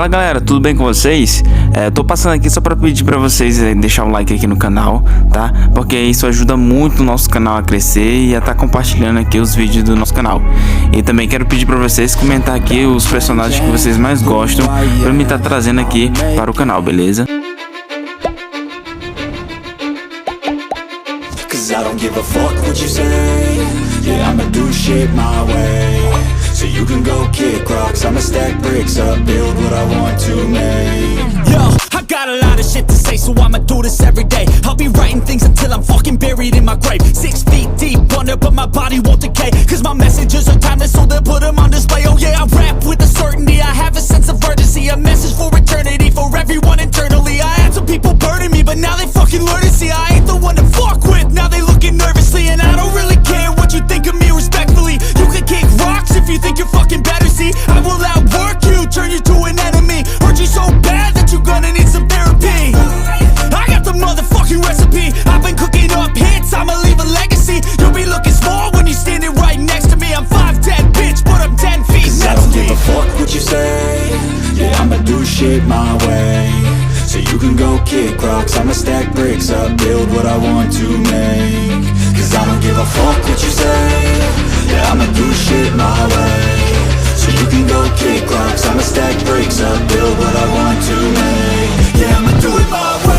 Fala galera, tudo bem com vocês? Tô passando aqui só pra pedir pra vocês deixar um like aqui no canal, tá? Porque isso ajuda muito o nosso canal a crescer e a estar compartilhando aqui os vídeos do nosso canal. E também quero pedir pra vocês comentar aqui os personagens que vocês mais gostam pra me estar trazendo aqui para o canal, beleza? I don't give a fuck what you say. Yeah, I'ma do shit my way. So you can go kick rocks, I'ma stack bricks up, build what I want to make. Yo, I got a lot of shit to say, so I'ma do this every day. I'll be writing things until I'm fucking buried in my grave. 6 feet deep under, but my body won't decay. Cause my messages are timeless, so they'll put them on display. Oh yeah, I rap with a certainty, I have a sense of urgency. A message for eternity, for everyone internally. I had some people burning me, but now they fucking learn to see I ain't the one to fuck with, now they looking nervously. And I don't really care what you think of me respectfully. You can kick rocks if you think you're fucking better, see I will outwork you, turn you to an enemy. Hurt you so bad that you're gonna need some therapy. I got the motherfucking recipe, I've been cooking up hits, I'ma leave a legacy. You'll be looking small when you're standing right next to me. I'm 5'10", bitch, but I'm 10 feet next to me. I don't give a fuck what you say. Yeah, I'ma do shit my way. So you can go kick rocks, I'ma stack bricks up, build what I want to make. Cause I don't give a fuck what you say. Yeah, I'ma do shit my way. So you can go kick rocks, I'ma stack bricks up, build what I want to make. Yeah, I'ma do it my way.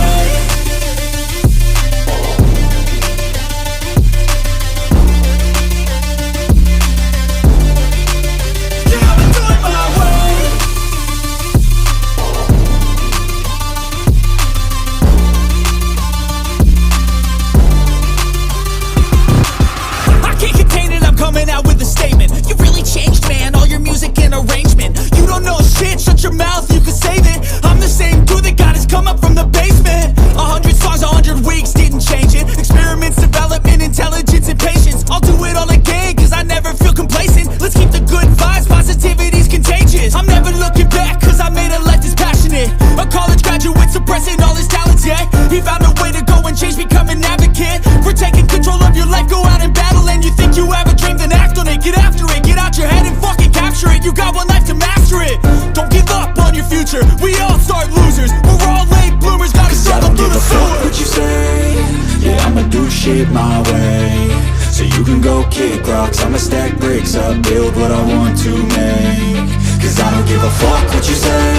Coming out with a statement. You really changed, man, all your music and arrangement. You don't know shit, shut your mouth, you can save it. I'm the same dude that got his come up from the basement. 100 songs, 100 weeks, didn't change it. Experiments, development, intelligence, and patience. I'll do it all again, cause I never feel complacent. Let's keep the good vibes, positivity's contagious. I'm never looking back, cause I made a life that's passionate. A college graduate suppressing all his talents, yeah. He found a way to go and change, become an advocate. For taking control of your life, go out and battle. And you think you have a dream, then act on it, get after it. Get out your head and fucking capture it. You got one life to master it. Don't give up on your future, we all start losers. We're all late bloomers, gotta struggle through the sewer. I don't give a fuck what you say. Yeah, I'ma do shit my way. So you can go kick rocks, I'ma stack bricks up, build what I want to make. Cause I don't give a fuck what you say.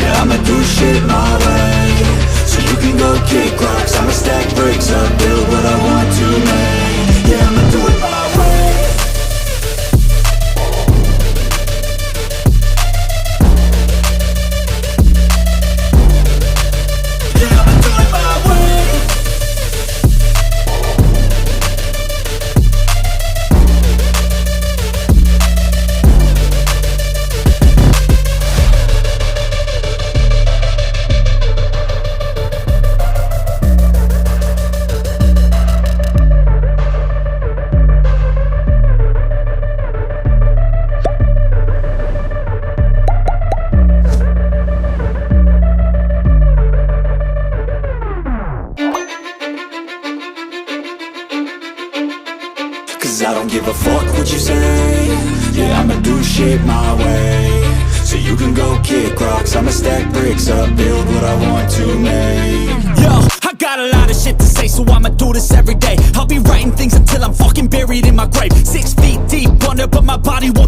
Yeah, I'ma do shit my way. So you can go kick rocks, I'ma stack bricks up, build what I want to make. Yeah, I'ma do it my way. Yeah, I'ma do it my way. Cause I don't give a fuck what you say. Yeah, I'ma do shit my way. So you can go kick rocks, I'ma stack bricks up, build what I want to make. Yo, I got a lot of shit to say, so I'ma do this every day. I'll be writing things until I'm fucking buried in my grave. 6 feet deep under, but my body won't